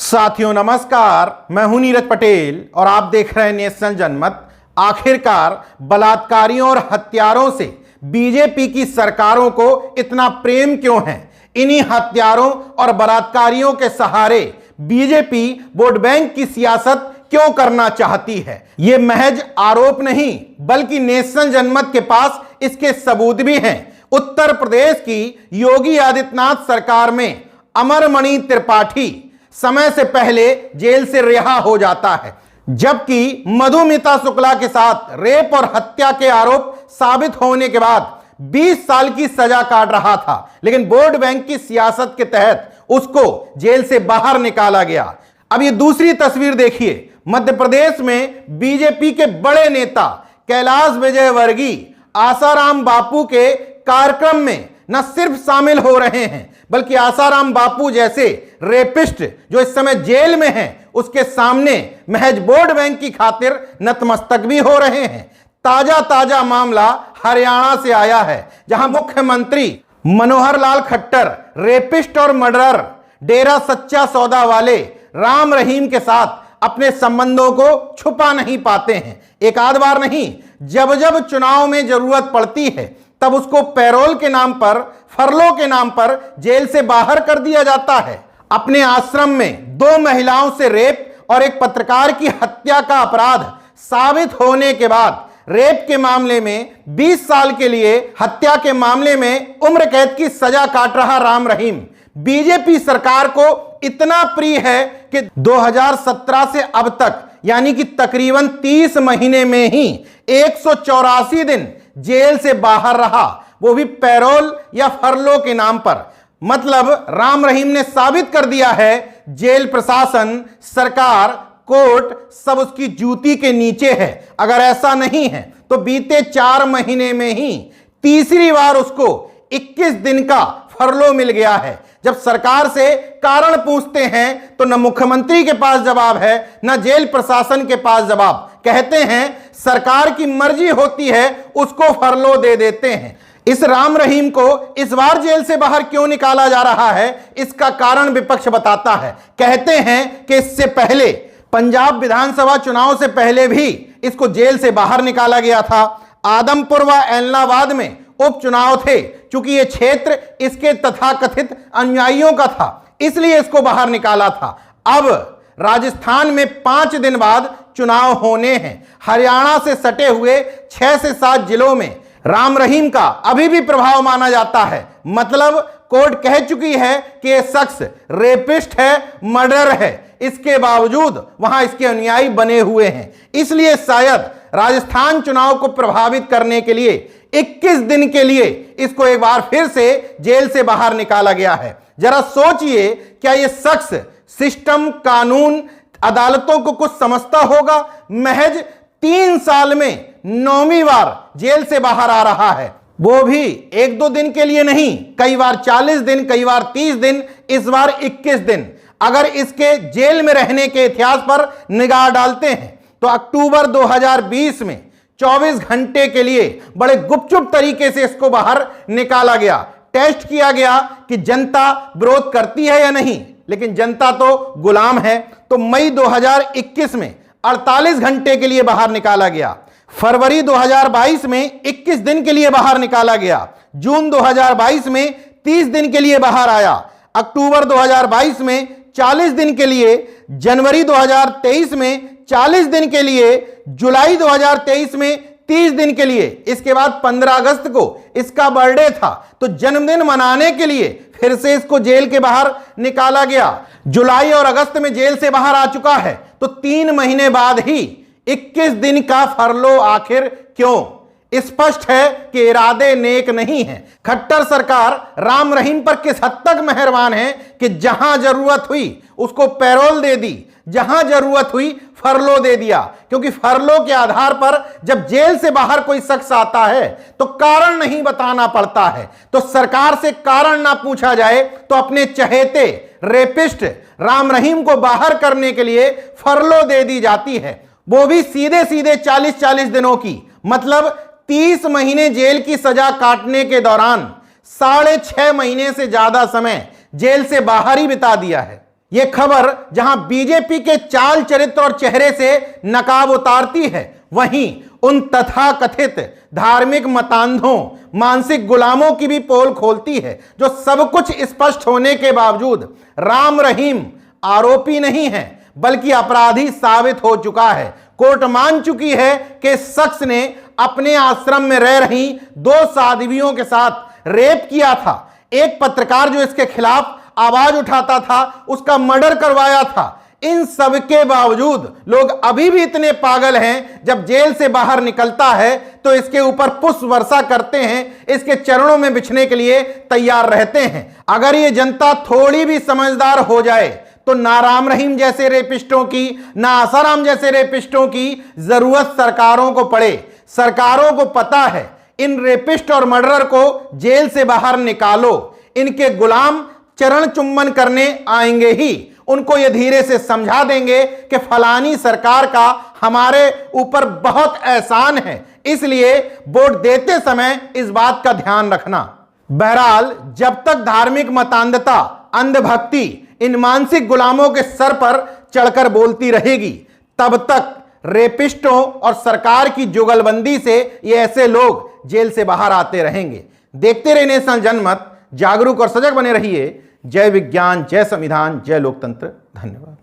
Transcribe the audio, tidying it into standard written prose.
साथियों नमस्कार, मैं हूं नीरज पटेल और आप देख रहे हैं नेशनल जनमत। आखिरकार बलात्कारियों और हत्यारों से बीजेपी की सरकारों को इतना प्रेम क्यों है? इन्हीं हत्यारों और बलात्कारियों के सहारे बीजेपी वोट बैंक की सियासत क्यों करना चाहती है? यह महज आरोप नहीं बल्कि नेशनल जनमत के पास इसके सबूत भी हैं। उत्तर प्रदेश की योगी आदित्यनाथ सरकार में अमरमणि त्रिपाठी समय से पहले जेल से रिहा हो जाता है, जबकि मधुमिता शुक्ला के साथ रेप और हत्या के आरोप साबित होने के बाद 20 साल की सजा काट रहा था, लेकिन वोट बैंक की सियासत के तहत उसको जेल से बाहर निकाला गया। अब ये दूसरी तस्वीर देखिए। मध्य प्रदेश में बीजेपी के बड़े नेता कैलाश विजयवर्गीय आसाराम बापू के कार्यक्रम में न सिर्फ शामिल हो रहे हैं बल्कि आसाराम बापू जैसे रेपिस्ट जो इस समय जेल में हैं उसके सामने महज वोट बैंक की खातिर नतमस्तक भी हो रहे हैं। ताजा मामला हरियाणा से आया है, जहां मुख्यमंत्री मनोहर लाल खट्टर रेपिस्ट और मर्डरर डेरा सच्चा सौदा वाले राम रहीम के साथ अपने संबंधों को छुपा नहीं पाते हैं। एक आध बार नहीं, जब जब चुनाव में जरूरत पड़ती है तब उसको पैरोल के नाम पर, फरलो के नाम पर जेल से बाहर कर दिया जाता है। अपने आश्रम में 2 महिलाओं से रेप और एक पत्रकार की हत्या का अपराध साबित होने के बाद रेप के मामले में 20 साल के लिए, हत्या के मामले में उम्र कैद की सजा काट रहा राम रहीम बीजेपी सरकार को इतना प्रिय है कि 2017 से अब तक यानी कि तकरीबन 30 महीने में ही 184 दिन जेल से बाहर रहा, वो भी पैरोल या फरलो के नाम पर। मतलब राम रहीम ने साबित कर दिया है जेल प्रशासन, सरकार, कोर्ट सब उसकी जूती के नीचे है। अगर ऐसा नहीं है तो बीते 4 महीने में ही तीसरी बार उसको 21 दिन का फरलो मिल गया है। जब सरकार से कारण पूछते हैं तो न मुख्यमंत्री के पास जवाब है न जेल प्रशासन के पास जवाब। कहते हैं सरकार की मर्जी होती है, उसको फरलो दे देते हैं। इस राम रहीम को इस बार जेल से बाहर क्यों निकाला जा रहा है, इसका कारण विपक्ष बताता है। कहते हैं कि इससे पहले पंजाब विधानसभा चुनाव से पहले भी इसको जेल से बाहर निकाला गया था। आदमपुर व एलनाबाद में उपचुनाव थे, चूंकि यह क्षेत्र इसके तथाकथित अनुयायियों का था इसलिए इसको बाहर निकाला था। अब राजस्थान में 5 दिन बाद चुनाव होने हैं। हरियाणा से सटे हुए 6 से 7 जिलों में राम रहीम का अभी भी प्रभाव माना जाता है। मतलब कोर्ट कह चुकी है कि यह शख्स रेपिस्ट है, मर्डर है, इसके बावजूद वहां इसके अनुयायी बने हुए हैं। इसलिए शायद राजस्थान चुनाव को प्रभावित करने के लिए 21 दिन के लिए इसको एक बार फिर से जेल से बाहर निकाला गया है। जरा सोचिए, क्या यह शख्स सिस्टम, कानून, अदालतों को कुछ समझता होगा? महज 3 साल में 9वीं बार जेल से बाहर आ रहा है, वो भी 1-2 दिन के लिए नहीं, कई बार 40 दिन, कई बार 30 दिन, इस बार 21 दिन। अगर इसके जेल में रहने के इतिहास पर निगाह डालते हैं तो अक्टूबर 2020 में 24 घंटे के लिए बड़े गुपचुप तरीके से इसको बाहर निकाला गया। टेस्ट किया गया कि जनता विरोध करती है या नहीं, लेकिन जनता तो गुलाम है। तो मई 2021 में 48 घंटे के लिए बाहर निकाला गया। फरवरी 2022 में 21 दिन के लिए बाहर निकाला गया। जून 2022 में 30 दिन के लिए बाहर आया। अक्टूबर 2022 में 40 दिन के लिए, जनवरी 2023 में 40 दिन के लिए, जुलाई 2023 में 30 दिन के लिए। इसके बाद 15 अगस्त को इसका बर्थडे था, तो जन्मदिन मनाने के लिए फिर से इसको जेल के बाहर निकाला गया। जुलाई और अगस्त में जेल से बाहर आ चुका है, तो 3 महीने बाद ही 21 दिन का फरलो आखिर क्यों? स्पष्ट है कि इरादे नेक नहीं है। खट्टर सरकार राम रहीम पर किस हद तक मेहरबान है कि जहां जरूरत हुई उसको पैरोल दे दी, जहां जरूरत हुई फरलो दे दिया। क्योंकि फरलो के आधार पर जब जेल से बाहर कोई शख्स आता है तो कारण नहीं बताना पड़ता है। तो सरकार से कारण ना पूछा जाए तो अपने चहेते रेपिस्ट राम रहीम को बाहर करने के लिए फरलो दे दी जाती है, वो भी सीधे सीधे 40-40 दिनों की। मतलब 30 महीने जेल की सजा काटने के दौरान 6.5 महीने से ज्यादा समय जेल से बाहर ही बिता दिया है। यह खबर जहां बीजेपी के चाल चरित्र और चेहरे से नकाब उतारती है, वहीं उन तथाकथित धार्मिक मतांधों, मानसिक गुलामों की भी पोल खोलती है, जो सब कुछ स्पष्ट होने के बावजूद राम रहीम आरोपी नहीं है बल्कि अपराधी साबित हो चुका है। कोर्ट मान चुकी है कि शख्स ने अपने आश्रम में रह रही 2 साध्वियों के साथ रेप किया था। एक पत्रकार जो इसके खिलाफ आवाज उठाता था, उसका मर्डर करवाया था। इन सब के बावजूद लोग अभी भी इतने पागल हैं, जब जेल से बाहर निकलता है तो इसके ऊपर पुष्प वर्षा करते हैं, इसके चरणों में बिछने के लिए तैयार रहते हैं। अगर ये जनता थोड़ी भी समझदार हो जाए तो ना राम रहीम जैसे रेपिस्टों की, ना आसाराम जैसे रेपिस्टों की जरूरत सरकारों को पड़े। सरकारों को पता है इन रेपिस्ट और मर्डरर को जेल से बाहर निकालो, इनके गुलाम चरण चुम्बन करने आएंगे ही। उनको ये धीरे से समझा देंगे कि फलानी सरकार का हमारे ऊपर बहुत एहसान है, इसलिए वोट देते समय इस बात का ध्यान रखना। बहरहाल जब तक धार्मिक मतांधता, अंधभक्ति इन मानसिक गुलामों के सर पर चढ़कर बोलती रहेगी, तब तक रेपिस्टों और सरकार की जुगलबंदी से ये ऐसे लोग जेल से बाहर आते रहेंगे। देखते रहिए नेशनल जनमत, जागरूक और सजग बने रहिए। जय विज्ञान, जय संविधान, जय लोकतंत्र। धन्यवाद।